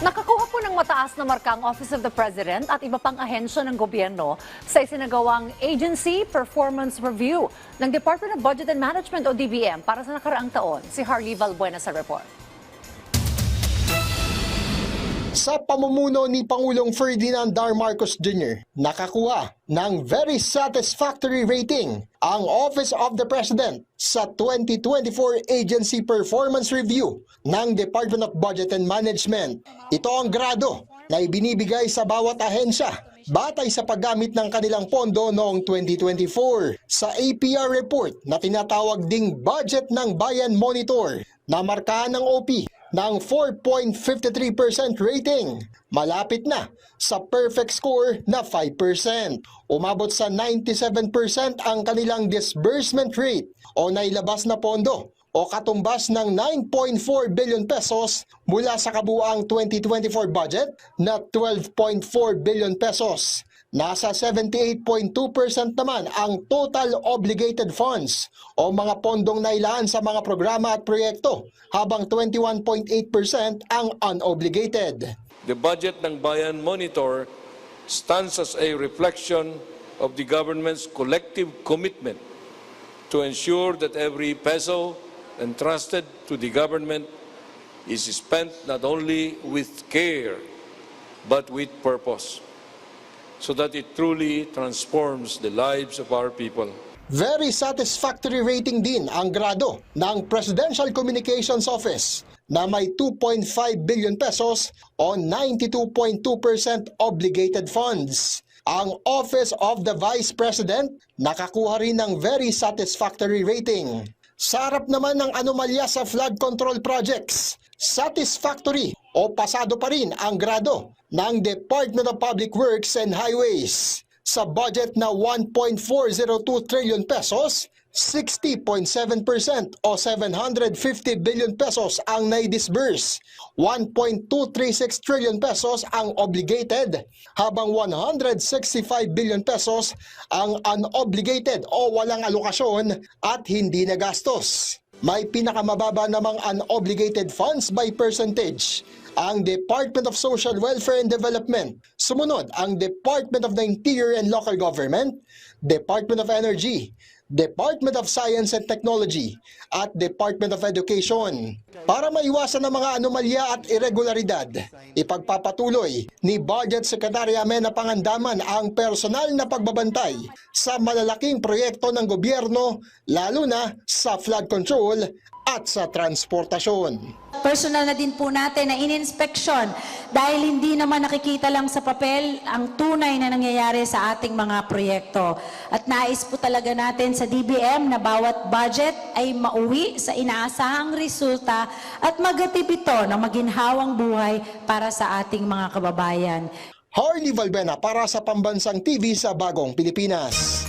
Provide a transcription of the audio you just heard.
Nakakuha po ng mataas na marka ang Office of the President at iba pang ahensya ng gobyerno sa isinagawang Agency Performance Review ng Department of Budget and Management o DBM para sa nakaraang taon. Si Harley Valbuena sa report. Sa pamumuno ni Pangulong Ferdinand R. Marcos Jr., nakakuha ng very satisfactory rating ang Office of the President sa 2024 Agency Performance Review ng Department of Budget and Management. Ito ang grado na ibinibigay sa bawat ahensya batay sa paggamit ng kanilang pondo noong 2024 sa APR report na tinatawag ding Budget ng Bayan Monitor na markahan ng OP ng 4.53% rating. Malapit na sa perfect score na 5%. Umabot sa 97% ang kanilang disbursement rate o nailabas na pondo o katumbas ng 9.4 billion pesos mula sa kabuuang 2024 budget na 12.4 billion pesos. Nasa 78.2% naman ang total obligated funds o mga pondong nailaan sa mga programa at proyekto, habang 21.8% ang unobligated. The budget ng Bayan Monitor stands as a reflection of the government's collective commitment to ensure that every peso entrusted to the government is spent not only with care but with purpose, so that it truly transforms the lives of our people. Very satisfactory rating din ang grado ng Presidential Communications Office na may 2.5 billion pesos o 92.2% obligated funds. Ang Office of the Vice President nakakuha rin ng very satisfactory rating. Sa harap naman ng anomalya sa flood control projects, satisfactory o pasado pa rin ang grado ng Department of Public Works and Highways. Sa budget na 1.402 trillion pesos, 60.7% o 750 billion pesos ang naidisburse. 1.236 trillion pesos ang obligated, habang 165 billion pesos ang unobligated o walang alokasyon at hindi nagastos. May pinakamababa namang unobligated funds by percentage ang Department of Social Welfare and Development. Sumunod ang Department of the Interior and Local Government, Department of Energy, Department of Science and Technology, at Department of Education. Para maiwasan ang mga anomalya at irregularidad, ipagpapatuloy ni Budget Secretary Amenah Pangandaman ang personal na pagbabantay sa malalaking proyekto ng gobyerno, lalo na sa flood control at sa transportasyon. Personal na din po natin na ininspeksyon dahil hindi naman nakikita lang sa papel ang tunay na nangyayari sa ating mga proyekto. At nais po talaga natin sa DBM na bawat budget ay mauwi sa inaasahang resulta at magatid ito ng maginhawang buhay para sa ating mga kababayan. Harley Valbuena para sa Pambansang TV sa Bagong Pilipinas.